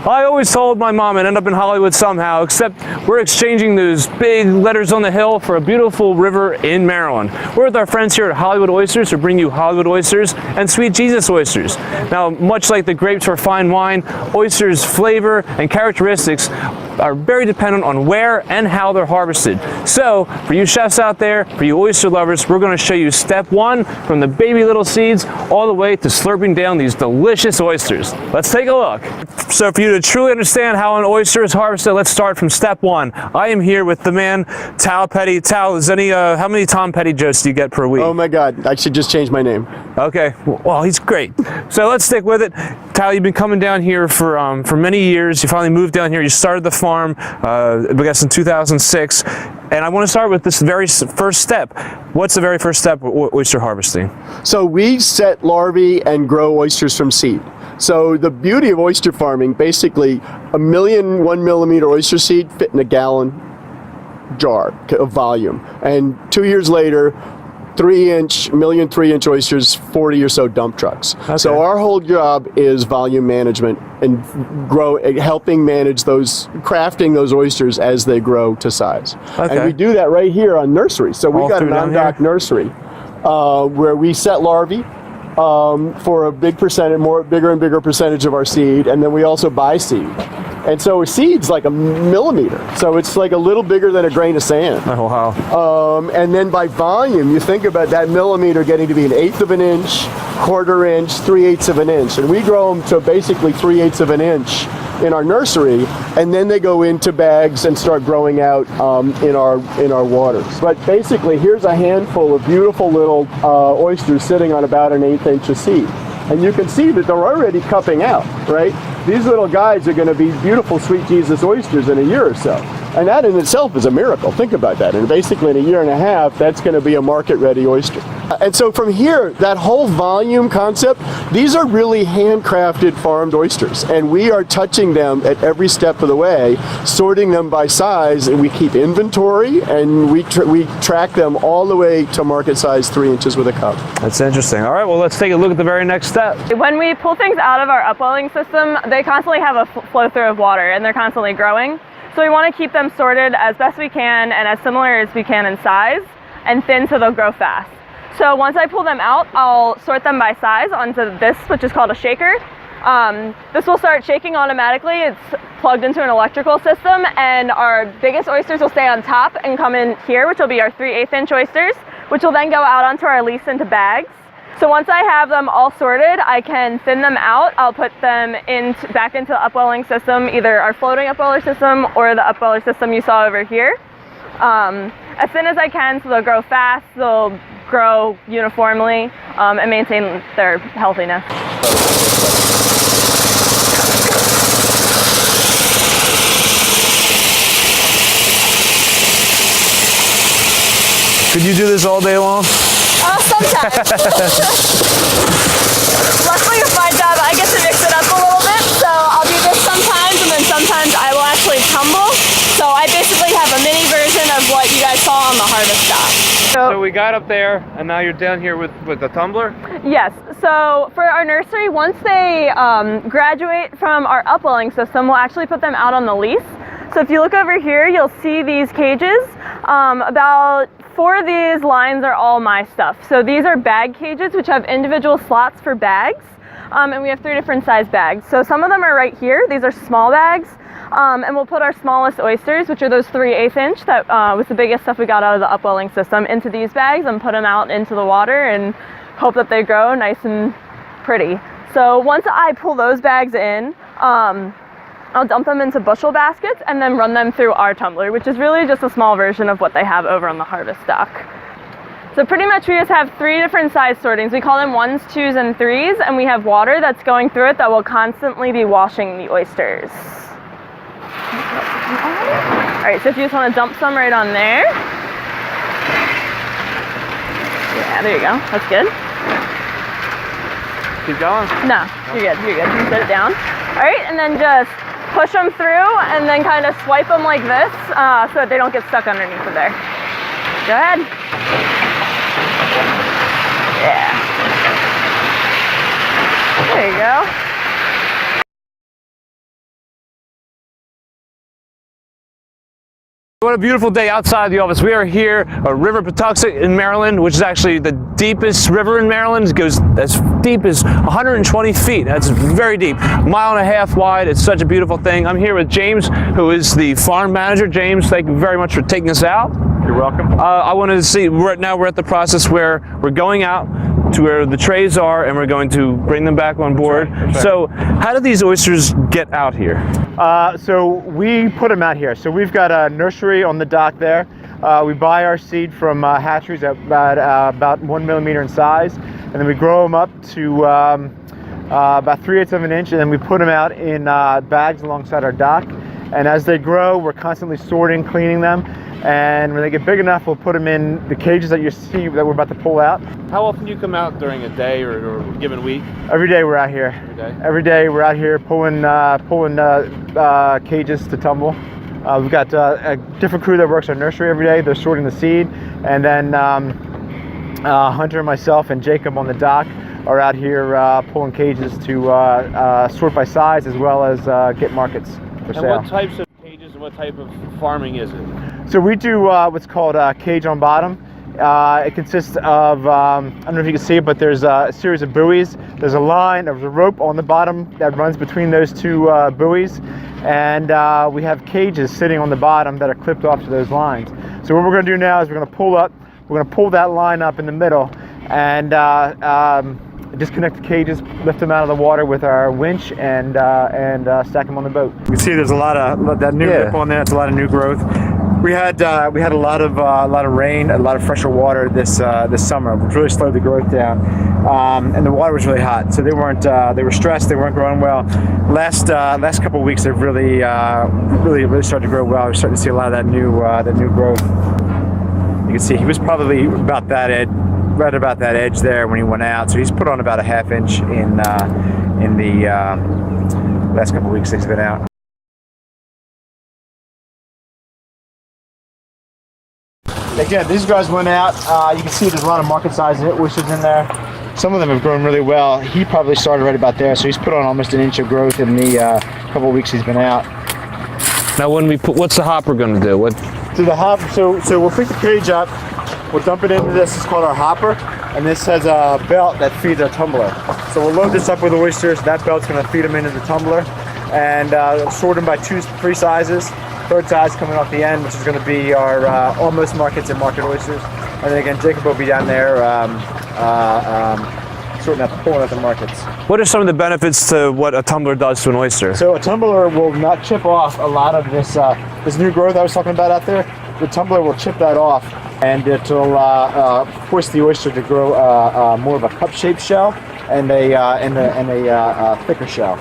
I always told my mom I'd end up in Hollywood somehow, except we're exchanging those big letters on the hill for a beautiful river in Maryland. We're with our friends here at Hollywood Oysters to bring you Hollywood oysters and Sweet Jesus oysters. Now, much like the grapes for fine wine, oysters' flavor and characteristics are very dependent on where and how they're harvested. So, for you chefs out there, for you oyster lovers, we're going to show you step one from the baby little seeds all the way to slurping down these delicious oysters. Let's take a look. So for you to truly understand how an oyster is harvested, let's start from step one. I am here with the man, Tal Petty. Tal, is how many Tom Petty jokes do you get per week? Oh my God, I should just change my name. Okay, well, he's great. So let's stick with it. Tal, you've been coming down here for many years. You finally moved down here. You started the farm, I guess in 2006. And I want to start with this very first step. What's the very first step of oyster harvesting? So we set larvae and grow oysters from seed. So the beauty of oyster farming, basically 1 million 1 millimeter oyster seed fit in a gallon jar of volume. And 2 years later, 3-inch oysters, 40 or so dump trucks. Okay. So our whole job is volume management and helping manage crafting those oysters as they grow to size. Okay. And we do that right here on nursery. So we got an on-dock nursery where we set larvae for a bigger and bigger percentage of our seed, and then we also buy seed. And so a seed's like 1 millimeter, so it's like a little bigger than a grain of sand. Oh, wow. And then by volume, you think about that millimeter getting to be 1/8 of an inch, 1/4 inch, 3/8 of an inch. And we grow them to basically 3/8 of an inch in our nursery, and then they go into bags and start growing out in our waters. But basically, here's a handful of beautiful little oysters sitting on about 1/8 inch of seed. And you can see that they're already cupping out, right? These little guys are going to be beautiful Sweet Jesus oysters in a year or so. And that in itself is a miracle. Think about that. And basically in a year and a half, that's going to be a market-ready oyster. And so from here, that whole volume concept, these are really handcrafted farmed oysters. And we are touching them at every step of the way, sorting them by size, and we keep inventory, and we track them all the way to market size 3 inches with a cup. That's interesting. All right, well, let's take a look at the very next step. When we pull things out of our upwelling system, they constantly have a flow through of water, and they're constantly growing. So we want to keep them sorted as best we can and as similar as we can in size and thin so they'll grow fast. So once I pull them out, I'll sort them by size onto this, which is called a shaker. This will start shaking automatically. It's plugged into an electrical system, and our biggest oysters will stay on top and come in here, which will be our 3/8 inch oysters, which will then go out onto our lease into bags. So once I have them all sorted, I can thin them out. I'll put them back into the upwelling system, either our floating upweller system or the upweller system you saw over here. As thin as I can, so they'll grow fast, they'll grow uniformly, and maintain their healthiness. Could you do this all day long? Sometimes. Luckily with my job, I get to mix it up a little bit, so I'll do this sometimes, and then sometimes I will actually tumble. So I basically have a mini version of what you guys saw on the harvest dock. So we got up there, and now you're down here with the tumbler? Yes. So for our nursery, once they graduate from our upwelling system, we'll actually put them out on the lease. So if you look over here, you'll see these cages. About 4 of these lines are all my stuff. So these are bag cages, which have individual slots for bags. And we have 3 different size bags. So some of them are right here. These are small bags. And we'll put our smallest oysters, which are those 3/8 inch, that was the biggest stuff we got out of the upwelling system, into these bags and put them out into the water and hope that they grow nice and pretty. So once I pull those bags in, I'll dump them into bushel baskets and then run them through our tumbler, which is really just a small version of what they have over on the harvest dock. So pretty much we just have 3 different size sortings. We call them 1s, 2s, and 3s, and we have water that's going through it that will constantly be washing the oysters. All right, so if you just want to dump some right on there. Yeah, there you go. That's good. Keep going? No, you're good. You're good. You set it down. All right, and then just push them through and then kind of swipe them like this so that they don't get stuck underneath of there. Go ahead. Yeah. There you go. What a beautiful day outside the office. We are here at River Patuxent in Maryland, which is actually the deepest river in Maryland. It goes as deep as 120 feet. That's very deep. A mile and a half wide. It's such a beautiful thing. I'm here with James, who is the farm manager. James, thank you very much for taking us out. You're welcome. I wanted to see, now we're at the process where we're going out to where the trays are and we're going to bring them back on board. That's right. So how do these oysters get out here? So we put them out here. So we've got a nursery on the dock there. We buy our seed from hatcheries at about 1 millimeter in size, and then we grow them up to about 3/8 of an inch, and then we put them out in bags alongside our dock. And as they grow, we're constantly sorting, cleaning them. And when they get big enough, we'll put them in the cages that you see that we're about to pull out. How often do you come out during a day or a given week? Every day we're out here. Every day? Every day we're out here pulling cages to tumble. We've got a different crew that works our nursery every day. They're sorting the seed. And then Hunter, myself, and Jacob on the dock are out here pulling cages to sort by size as well as get markets for sale. And what types of cages and what type of farming is it? So we do what's called a cage on bottom. It consists of, I don't know if you can see it, but there's a series of buoys. There's a line, there's a rope on the bottom that runs between those two buoys. And we have cages sitting on the bottom that are clipped off to those lines. So what we're gonna do now is we're gonna pull that line up in the middle and disconnect the cages, lift them out of the water with our winch, and stack them on the boat. You can see there's a lot of that new lip on there. It's a lot of new growth. We had a lot of rain, a lot of fresher water this summer, which really slowed the growth down, and the water was really hot. So they were stressed. They weren't growing well. Last couple of weeks, they've really started to grow well. We're starting to see a lot of that new growth. You can see he was probably about that edge, right about that edge there when he went out. So he's put on about a ½ inch in the last couple of weeks that he's been out. Again, these guys went out. You can see there's a lot of market size oysters in there. Some of them have grown really well. He probably started right about there, so he's put on almost an inch of growth in the couple of weeks he's been out. Now, when we put, what's the hopper going to do? So the hopper, so we'll pick the cage up. We'll dump it into this. It's called our hopper, and this has a belt that feeds our tumbler. So we'll load this up with oysters. That belt's going to feed them into the tumbler, and sort them by 2-3 sizes. Third size coming off the end, which is going to be our almost markets and market oysters. And then again, Jacob will be down there pulling out the markets. What are some of the benefits to what a tumbler does to an oyster? So a tumbler will not chip off a lot of this this new growth I was talking about out there. The tumbler will chip that off, and it'll force the oyster to grow more of a cup-shaped shell and a thicker shell.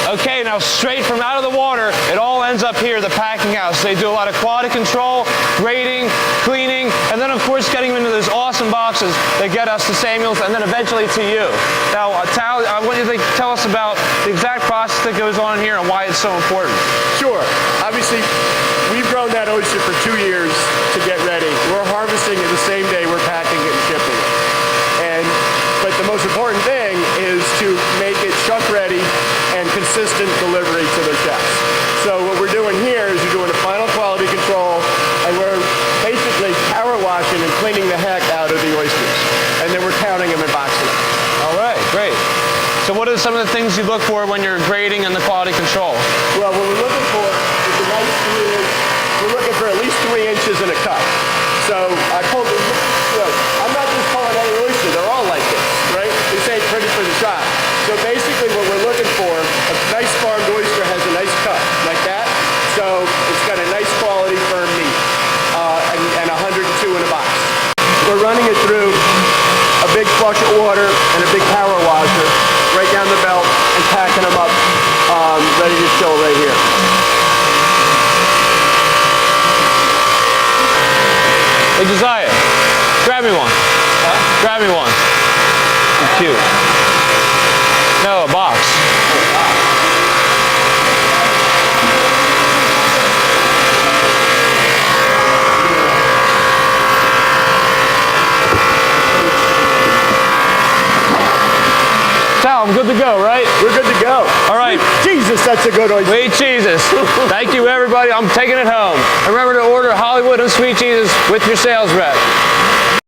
Okay, now straight from out of the water, it all ends up here, the packing house. They do a lot of quality control, grading, cleaning, and then of course getting them into those awesome boxes that get us to Samuel's and then eventually to you. Now, I want you to tell us about the exact process that goes on here and why it's so important. Sure. Obviously, we've grown that oyster for 2 years to get ready. We're harvesting it the same day we're packing it and shipping it. But the most important thing is to make it shelf ready and consistent delivery to their chefs. So what we're doing here is we're doing a final quality control, and we're basically power washing and cleaning the heck out of the oysters. And then we're counting them and boxing them. All right, great. So what are some of the things you look for when you're grading and the quality control? Well, what we're looking for is a nice 3 inch. We're looking for at least 3 inches in a cup. So I told them, I'm not just calling any oyster, they're all like this, right? This ain't pretty for the shop. So basically what we're looking for, a nice farmed oyster has a nice cut, like that. So it's got a nice quality firm meat, and 102 in a box. We're running it through a big flush of water and a big power washer right down the belt and packing them up, ready to chill right here. Hey, Josiah, grab me one. Huh? Grab me one. It's cute. No, a box. now I'm good to go, right? We're good to go. All right. Jesus, that's a good oyster. Sweet Jesus. Thank you, everybody. I'm taking it home. And remember to order Hollywood and Sweet Jesus with your sales rep.